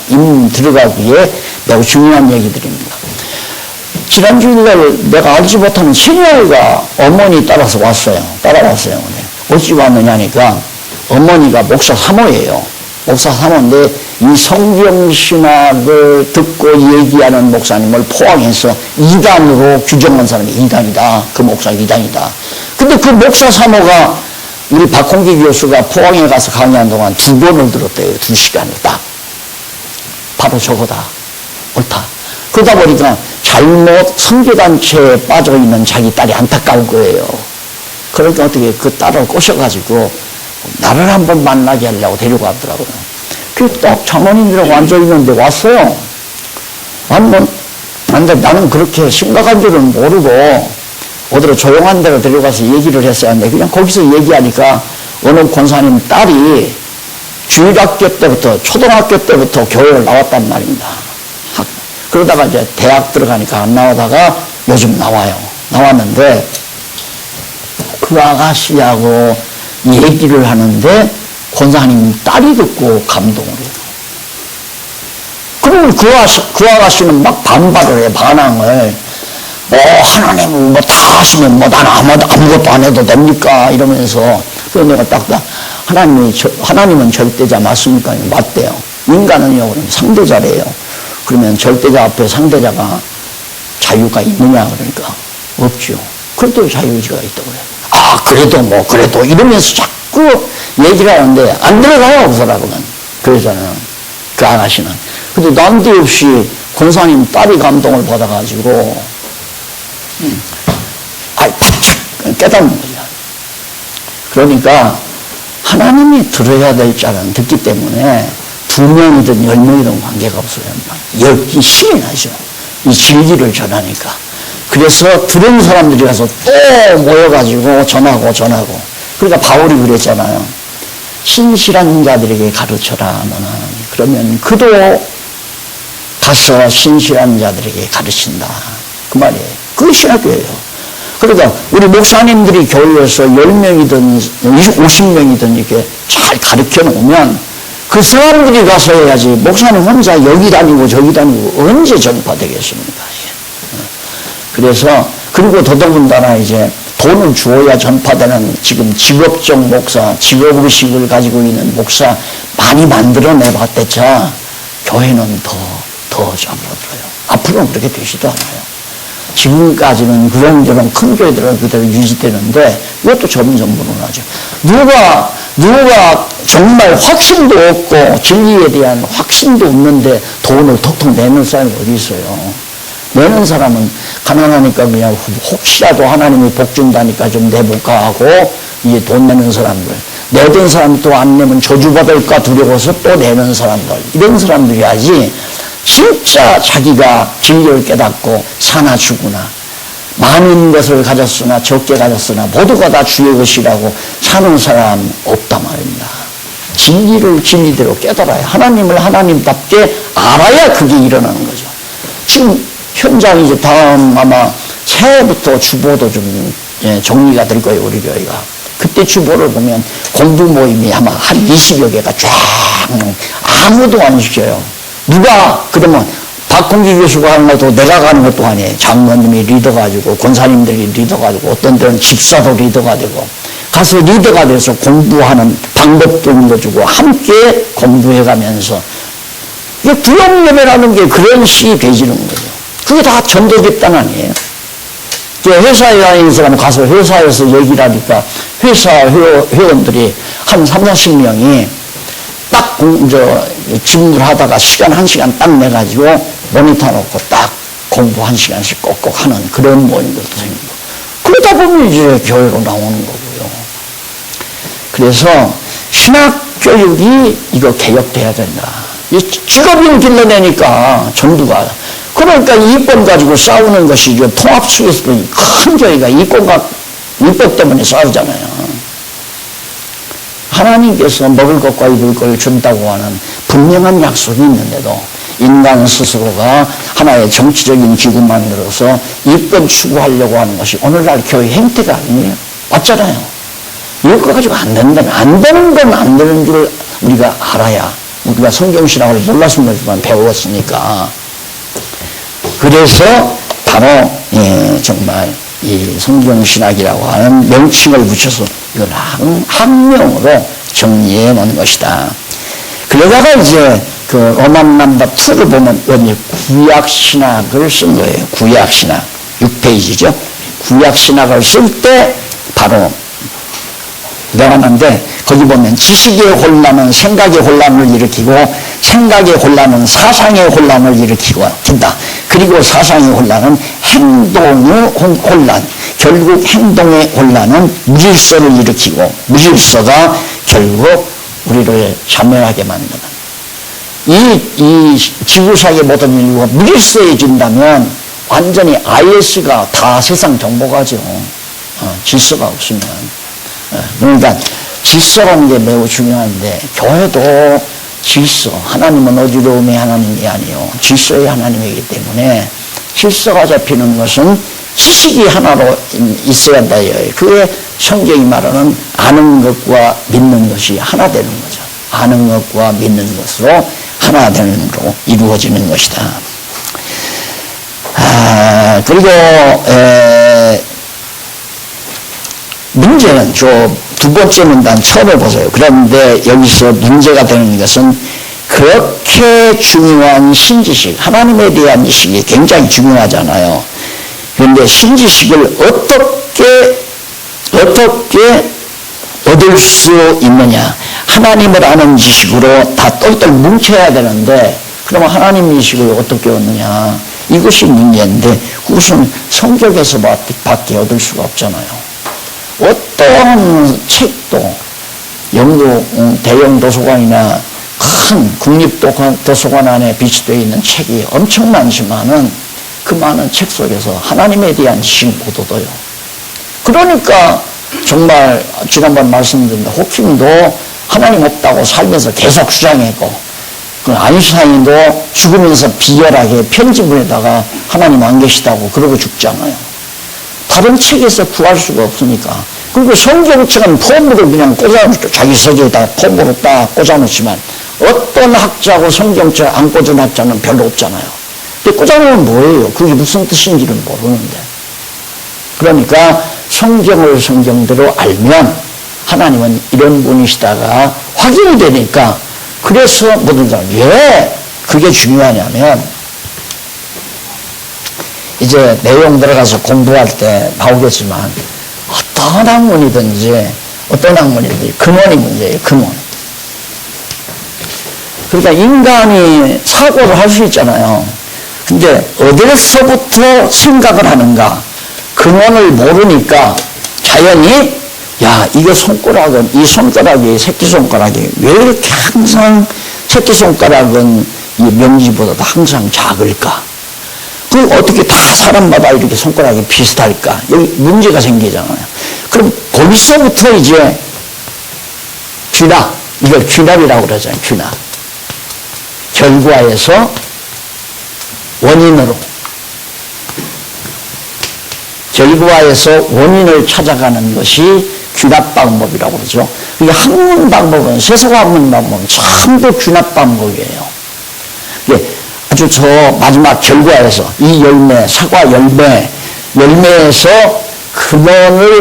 들어가기에 매우 중요한 얘기들입니다. 지난주일날 내가 알지 못하는 친아이가 어머니 따라서 왔어요. 따라왔어요. 어찌 왔느냐니까 어머니가 목사 사모예요. 목사 사모인데 이 성경신학을 듣고 얘기하는 목사님을 포항해서 이단으로 규정한 사람이 이단이다. 그 목사가 이단이다. 근데 그 목사 사모가 우리 박홍기 교수가 포항에 가서 강의한 동안 2번을 들었대요. 2시간을 딱. 바로 저거다. 옳다. 그러다 보니까 잘못 선교단체에 빠져있는 자기 딸이 안타까운 거예요. 그러니까 어떻게 그 딸을 꼬셔가지고 나를 한번 만나게 하려고 데리고 왔더라고요. 그 딱 장모님들하고 앉아있는데 왔어요. 왔는데 나는 그렇게 심각한 줄은 모르고 어디로 조용한 데로 데려가서 얘기를 했어야 하는데 그냥 거기서 얘기하니까 어느 권사님 딸이 주일학교 때부터 초등학교 때부터 교회를 나왔단 말입니다. 그러다가 이제 대학 들어가니까 안 나오다가 요즘 나와요. 나왔는데 그 아가씨하고 얘기를 하는데 권사님 딸이 듣고 감동을 해요. 그러면 그 아가씨는 막 반발을 해, 반항을. 하나님은 뭐 다 하시면 뭐 나는 아무것도 안 해도 됩니까? 이러면서. 그래서 내가 딱 하나님은 절대자 맞습니까? 맞대요. 인간은요, 그럼 상대자래요. 그러면 절대자 앞에 상대자가 자유가 있느냐? 그러니까 없죠. 그래도 자유의지가 있다고 그래요. 그래도 이러면서 자꾸 얘기를 하는데 안 들어가요, 그 사람은. 그러잖아요. 그 아가씨는. 근데 난데없이 권사님 딸이 감동을 받아가지고 깨닫는 거죠. 그러니까 하나님이 들어야 될 자는 듣기 때문에 2명이든 10명이든 관계가 없어요. 힘이 나죠. 이 진리를 전하니까. 그래서 들은 사람들이 가서 또 모여가지고 전하고. 그러니까 바울이 그랬잖아요. 신실한 자들에게 가르쳐라, 너는. 그러면 그도 가서 신실한 자들에게 가르친다. 그 말이에요. 그게 신학교예요. 그러니까 우리 목사님들이 교회에서 10명이든 50명이든 이렇게 잘 가르쳐 놓으면 그 사람들이 가서 해야지 목사님 혼자 여기 다니고 저기 다니고 언제 전파되겠습니까? 그래서 그리고 더더군다나 이제 돈을 주어야 전파되는 지금 직업적 목사, 직업의식을 가지고 있는 목사 많이 만들어내봤대자 교회는 더 접어들어요. 앞으로는 그렇게 되지도 않아요. 지금까지는 그런저런 큰 교회들은 그대로 유지되는데 이것도 점점 무너나죠. 누가 정말 확신도 없고 진리에 대한 확신도 없는데 돈을 톡톡 내는 사람이 어디 있어요. 내는 사람은 가난하니까 그냥 혹시라도 하나님이 복 준다니까 좀 내볼까 하고 이제 돈 내는 사람들. 내던 사람 또 안 내면 저주받을까 두려워서 또 내는 사람들. 이런 사람들이야지 진짜 자기가 진리를 깨닫고 사나 죽으나 많은 것을 가졌으나 적게 가졌으나 모두가 다 주의 것이라고 사는 사람 없단 말입니다. 진리를 진리대로 깨달아야 하나님을 하나님답게 알아야 그게 일어나는 거죠. 지금 현장 이제 다음 아마 새해부터 주보도 좀 정리가 될 거예요. 우리 교회가. 그때 주보를 보면 공부 모임이 아마 한 20여 개가 쫙 아무도 안 시켜요. 누가 그러면 박홍기 교수가 하는 것도 내가 가는 것도 아니에요. 장로님이 리더가 되고 권사님들이 리더가 되고 어떤 데는 집사도 리더가 되고 가서 리더가 돼서 공부하는 방법도 읽어주고 함께 공부해가면서 이게 구역예배라는 게 그런 식이 되지는 거죠. 그게 다 전도 집단 아니에요. 회사에 있는 사람 가서 회사에서 얘기를 하니까 회사 회원들이 한 30-40명이 딱 집을 하다가 시간 1시간 딱 내가지고 모니터 놓고 딱 공부 1시간씩 꼭꼭 하는 그런 모임들도 생기고 그러다 보면 이제 교회로 나오는 거고요. 그래서 신학교육이 이거 개혁돼야 된다. 직업인 길러내니까 전두가 그러니까 이권 가지고 싸우는 것이 통합 속에서도 큰 교회가 이권 때문에 싸우잖아요. 하나님께서 먹을 것과 입을 걸 준다고 하는 분명한 약속이 있는데도 인간 스스로가 하나의 정치적인 기구 만들어서 이권 추구하려고 하는 것이 오늘날 교회 행태가 아니에요. 맞잖아요. 이거 가지고 안 된다면 안 되는 건 안 되는 줄 우리가 알아야 우리가 성경신학을 몰랐으면 배웠으니까. 그래서 바로 정말 이 성경신학이라고 하는 명칭을 붙여서 이걸 학명으로 정리해 놓은 것이다. 그러다가 이제 그 로만 넘버 2를 보면 여기 구약신학을 쓴 거예요. 구약신학 6페이지죠. 구약신학을 쓸 때 바로 나왔는데 거기 보면 지식의 혼란은 생각의 혼란을 일으키고 생각의 혼란은 사상의 혼란을 일으킨다. 그리고 사상의 혼란은 행동의 혼란, 결국 행동의 혼란은 무질서를 일으키고 무질서가 결국 우리를 자멸하게 만드는 이 지구상의 모든 인류가 무질서해진다면 완전히 IS가 다 세상 정보가죠. 질서가 없으면. 그러니까 질서라는 게 매우 중요한데 교회도 질서, 하나님은 어지러움의 하나님이 아니요 질서의 하나님이기 때문에 질서가 잡히는 것은 지식이 하나로 있어야 한다. 그게 성경이 말하는 아는 것과 믿는 것이 하나 되는 거죠. 아는 것과 믿는 것으로 하나 되는 것으로 이루어지는 것이다. 그리고 문제는 두 번째 문단 처음에 보세요. 그런데 여기서 문제가 되는 것은 그렇게 중요한 신지식, 하나님에 대한 지식이 굉장히 중요하잖아요. 그런데 신지식을 어떻게 얻을 수 있느냐. 하나님을 아는 지식으로 다 똘똘 뭉쳐야 되는데 그러면 하나님 지식을 어떻게 얻느냐. 이것이 문제인데 그것은 성경에서 밖에 얻을 수가 없잖아요. 어떤 책도 영국 대형 도서관이나 큰 국립도서관 안에 비치되어 있는 책이 엄청 많지만은 그 많은 책 속에서 하나님에 대한 지식을 못 얻어요. 그러니까 정말 지난번 말씀드린 호킹도 하나님 없다고 살면서 계속 주장했고 그 아인슈타인도 죽으면서 비열하게 편지문에다가 하나님 안 계시다고 그러고 죽잖아요. 다른 책에서 구할 수가 없으니까. 그리고 성경책은 폼으로 그냥 꽂아놓죠. 자기 서재에다 폼으로 딱 꽂아놓지만 어떤 학자고 성경책 안 꽂은 학자는 별로 없잖아요. 근데 꽂아놓으면 뭐예요? 그게 무슨 뜻인지를 모르는데. 그러니까 성경을 성경대로 알면 하나님은 이런 분이시다가 확인이 되니까 그래서 모든 사람 왜 그게 중요하냐면 이제 내용 들어가서 공부할 때 나오겠지만 어떤 학문이든지 근원이 문제예요. 근원. 그러니까 인간이 사고를 할 수 있잖아요. 근데 어디서부터 생각을 하는가 근원을 모르니까 자연히 야 이거 이 손가락이 새끼손가락이 왜 이렇게 항상 새끼손가락은 이 명지보다 항상 작을까? 그 어떻게 다 사람마다 이렇게 손가락이 비슷할까? 여기 문제가 생기잖아요. 그럼 거기서부터 이제 이걸 귀납이라고 그러잖아요. 귀납. 결과에서 원인을 찾아가는 것이 귀납 방법이라고 그러죠. 이게 학문 방법은, 세속 학문 방법은 전부 귀납 방법이에요. 이게 아주 저 마지막 결과에서 이 열매, 사과 열매에서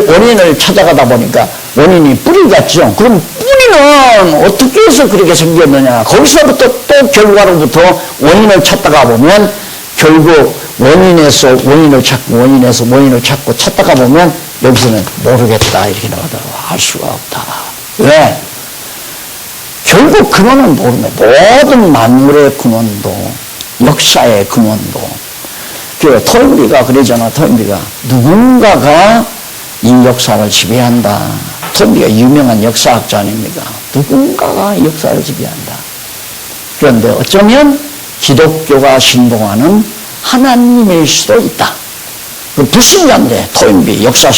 원인을 찾아가다 보니까 원인이 뿌리 같죠. 그럼 뿌리는 어떻게 해서 그렇게 생겼느냐. 거기서부터 또 결과로부터 원인을 찾다가 보면 결국 원인에서 원인을 찾고 찾다가 보면 여기서는 모르겠다 이렇게 나오더라고. 알 수가 없다. 왜? 결국 근원은 모르네. 모든 만물의 근원도 역사의 근원도 토인비가 그러잖아. 토인비가 누군가가 이 역사를 지배한다. 토인비가 유명한 역사학자 아닙니까? 누군가가 이 역사를 지배한다. 그런데 어쩌면 기독교가 신봉하는 하나님일 수도 있다. 불신자인데 토인비 역사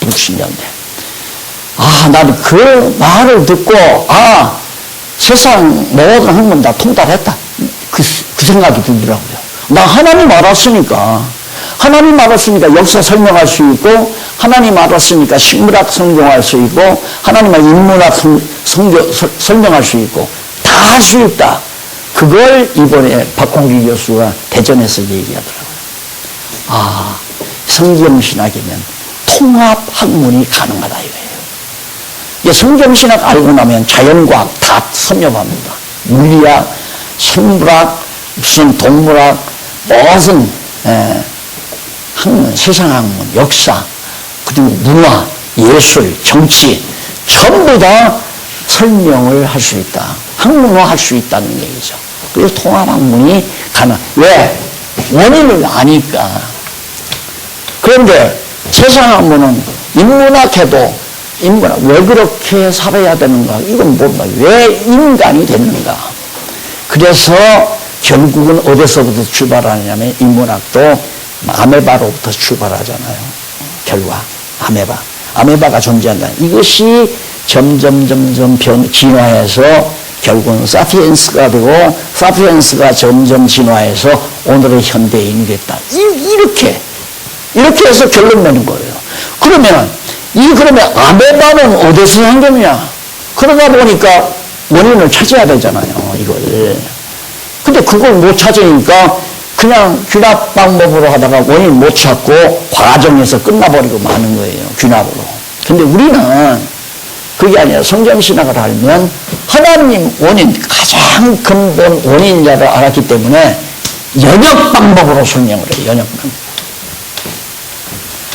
불신자인데 나는 그 말을 듣고 세상 모든 학문 다 통달했다. 그 생각이 들더라고요. 나 하나님 알았으니까 역사 설명할 수 있고, 하나님 알았으니까 식물학 성경할 수 있고, 하나님의 인문학 설명할 수 있고, 다 할 수 있다. 그걸 이번에 박홍기 교수가 대전에서 얘기하더라고요. 아, 성경신학이면 통합학문이 가능하다 이거예요. 성경신학 알고 나면 자연과학 다 섭렵합니다. 물리학, 생물학, 무슨 동물학, 무슨 학문, 세상학문, 역사, 그리고 문화, 예술, 정치 전부 다 설명을 할 수 있다. 학문화할 수 있다는 얘기죠. 그래서 통합학문이 가능. 왜? 원인을 아니까. 그런데 세상학문은 인문학해도 왜 그렇게 살아야 되는가? 이건 몰라. 왜 인간이 됐는가? 그래서 결국은 어디서부터 출발하냐면 인문학도 아메바로부터 출발하잖아요. 결과 아메바가 존재한다. 이것이 점점 진화해서 결국은 사피엔스가 되고, 사피엔스가 점점 진화해서 오늘의 현대인이 됐다. 이렇게 해서 결론 내는 거예요. 그러면 아메바는 어디서 생겼냐? 그러다 보니까 원인을 찾아야 되잖아요, 이걸. 근데 그걸 못 찾으니까 그냥 귀납 방법으로 하다가 원인 못 찾고 과정에서 끝나버리고 마는 거예요, 귀납으로. 근데 우리는 그게 아니라 성경신학을 알면 하나님 원인, 가장 근본 원인자를 알았기 때문에 연역 방법으로 설명을 해요, 연역 방법.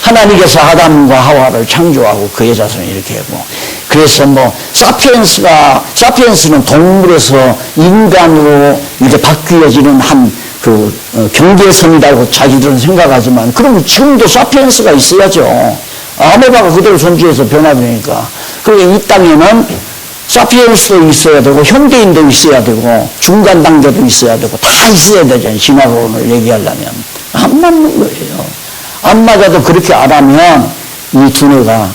하나님께서 아담과 하와를 창조하고 그의 자손을 이렇게 하고, 그래서 사피엔스는 동물에서 인간으로 이렇게 바뀌어지는 경계선이라고 자기들은 생각하지만, 그럼 지금도 사피엔스가 있어야죠. 아메바가 그대로 존재해서 변화되니까. 그리고 이 땅에는 사피엔스도 있어야 되고, 현대인도 있어야 되고, 중간 단계도 있어야 되고, 다 있어야 되잖아요. 진화론을 얘기하려면. 안 맞는 거예요. 안 맞아도 그렇게 안 하면 이 두뇌가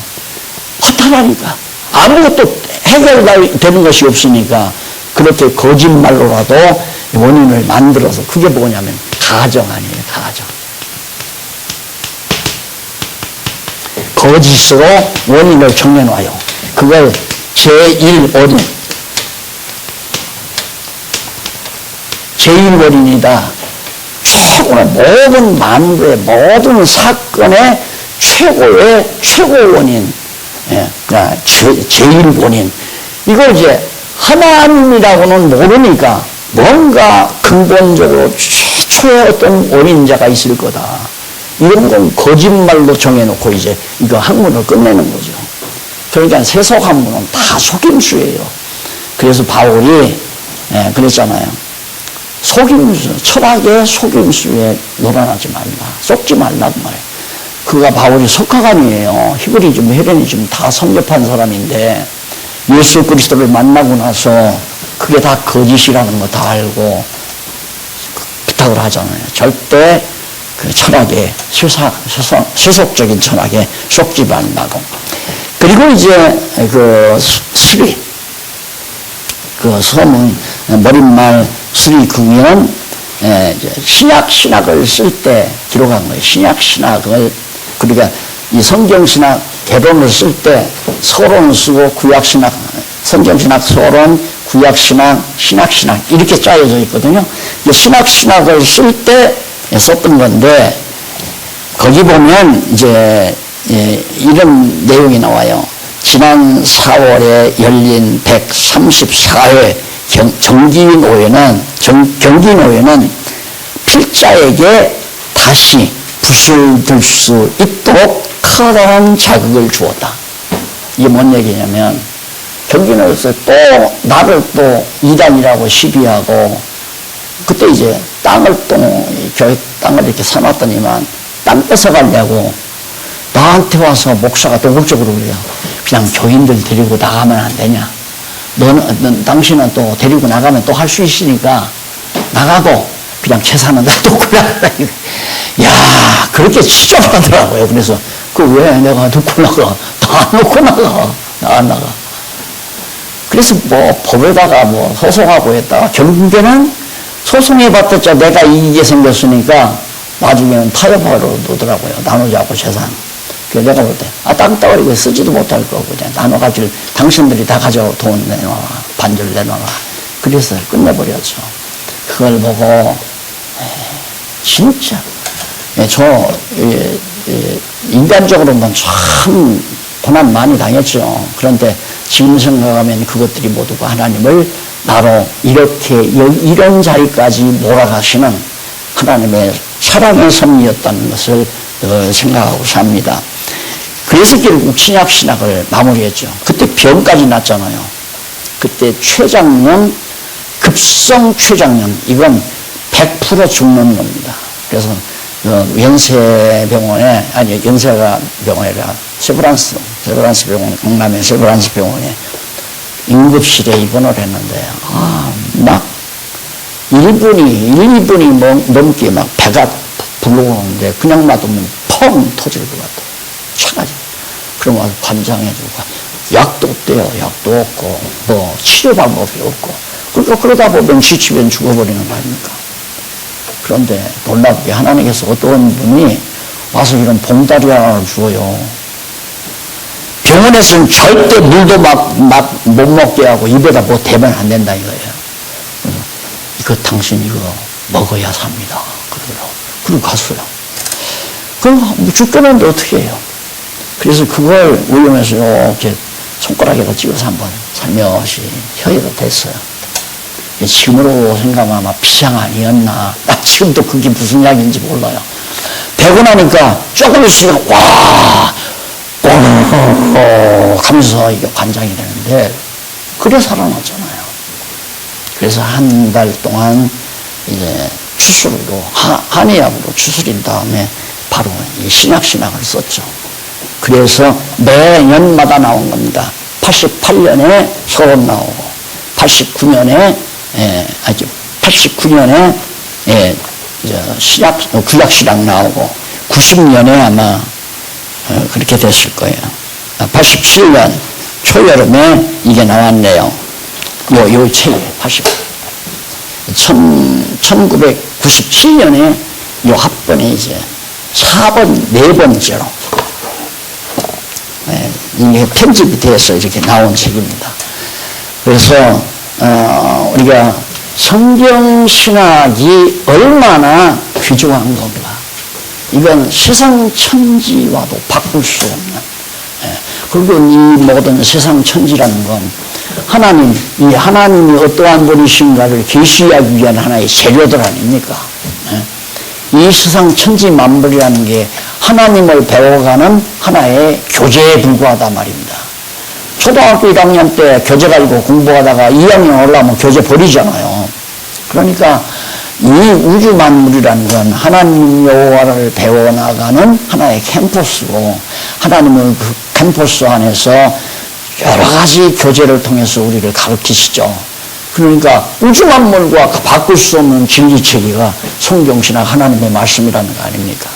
허탈하니까. 아무것도 해결되는 것이 없으니까 그렇게 거짓말로라도 원인을 만들어서, 그게 뭐냐면 가정 아니에요, 가정. 거짓으로 원인을 정해놔요. 그걸 제1원인. 제1원인이다. 최고의 모든 만물의 모든 사건의 최고 원인. 그러니까 제1원인. 이걸 이제 하나님이라고는 모르니까 뭔가 근본적으로 최초의 어떤 원인자가 있을 거다. 이런 건 거짓말로 정해놓고 이제 이거 학문을 끝내는 거죠. 그러니까 세속 학문은 다 속임수예요. 그래서 바울이 그랬잖아요. 철학의 속임수에 놀아나지 말라. 속지 말라고 말해요. 그가 바울이 석가관이에요. 히브리즘, 헬레니즘 다 섭렵한 사람인데, 예수 그리스도를 만나고 나서 그게 다 거짓이라는 거 다 알고 부탁을 하잖아요. 절대 그 철학에, 세속적인 철학에 속지 말라고. 그리고 이제 그 서문, 머릿말 수리 구기는 신약신학을 쓸 때 기록한 거예요. 신약신학을, 그러니까 이 성경신학 개론을 쓸 때 서론 쓰고 구약신학, 성경신학, 서론, 구약신학, 신약신학 이렇게 짜여져 있거든요. 신약신학을 쓸 때 썼던 건데, 거기 보면 이제 이런 내용이 나와요. 지난 4월에 열린 134회 경기노회는 필자에게 다시 붓을 들 수 있도록 커다란 자극을 주었다. 이게 뭔 얘기냐면, 경기노회에서 또 나를 또 이단이라고 시비하고, 그때 이제 교회 땅을 이렇게 사놨더니만 땅 뺏어가려고 나한테 와서 목사가 도국적으로 그래요. 그냥 교인들 데리고 나가면 안 되냐? 당신은 또 데리고 나가면 또 할 수 있으니까 나가고 그냥 재산은 놔두고 나가라. 야, 그렇게 치졸하더라고요. 그래서 왜 내가 놓고 나가? 다 놓고 나가. 나 안 나가. 그래서 법에다가 소송하고 했다가 결국에는 소송해봤자 내가 이기게 생겼으니까 나중에는 타협하러 놓더라고요. 나누자고 재산. 그래서 내가 볼 때, 땅덩어리 쓰지도 못할 거고, 그냥 나눠가지고 당신들이 다 가져 돈 내놔라. 반절 내놔라. 그래서 끝내버렸죠. 그걸 보고, 진짜, 인간적으로는 참 고난 많이 당했죠. 그런데 지금 생각하면 그것들이 모두가 하나님을 나로 이렇게 이런 자리까지 몰아가시는 하나님의 사랑의 섭리였다는 것을 생각하고 삽니다. 그래서 결국 신약신학을 마무리했죠. 그때 병까지 났잖아요. 그때 최장년, 급성 최장년, 이건 100% 죽는 겁니다. 그래서 연세병원에, 아니 연세가 병원이라 세브란스 병원, 강남의 세브란스 병원에 응급실에 입원을 했는데, 막 1분이 넘게 막 배가 불러오는데 그냥 놔두면 펑 터질 것 같아요. 차가지고. 그럼 와서 관장해주고, 약도 없대요. 약도 없고, 뭐 치료 방법이 없고. 그러니까 그러다 보면 지치면 죽어버리는 거 아닙니까? 그런데 놀랍게 하나님께서 어떤 분이 와서 이런 봉다리 하나를 주어요. 병원에서는 절대 물도 못 먹게 하고 입에다 뭐 대면 안 된다 이거예요. 이거 당신 이거 먹어야 삽니다. 그러더라고. 그리고 갔어요. 그럼 죽겠는데 어떻게 해요? 그래서 그걸 우연해서 이렇게 손가락에다 찍어서 한번 살며시 혀에다 댔어요. 지금으로 생각하면 아마 비상 아니었나. 나 지금도 그게 무슨 약인지 몰라요. 대고 나니까 조금 있으면 와 꼬르륵 하면서 이게 관장이 되는데, 그래 살아났잖아요. 그래서 한 달 동안 이제 추수로 한의학으로 추스린 다음에 바로 이 신약신학을 썼죠. 그래서 매년마다 나온 겁니다. 88년에 서론 나오고, 89년에 89년에 구약신학 나오고, 90년에 아마 그렇게 됐을 거예요. 87년 초여름에 이게 나왔네요. 요 책이 1997년에 요 합본에 이제 4번, 4번째로 이게 편집이 돼서 이렇게 나온 책입니다. 그래서 우리가 성경신학이 얼마나 귀중한 건가. 이건 세상 천지와도 바꿀 수 없는, 그리고 이 모든 세상 천지라는 건 이 하나님이 어떠한 분이신가를 계시하기 위한 하나의 재료들 아닙니까? 이 세상 천지 만물이라는 게 하나님을 배워가는 하나의 교재에 불과하다 말입니다. 초등학교 1학년 때 교재 가지고 공부하다가 2학년 올라오면 교재 버리잖아요. 그러니까 이 우주 만물이라는 건 하나님 여호와를 배워나가는 하나의 캠퍼스고, 하나님은 그 캠퍼스 안에서 여러 가지 교재를 통해서 우리를 가르치시죠. 그러니까 우주 만물과 바꿀 수 없는 진리체계가 성경신학 하나님의 말씀이라는 거 아닙니까?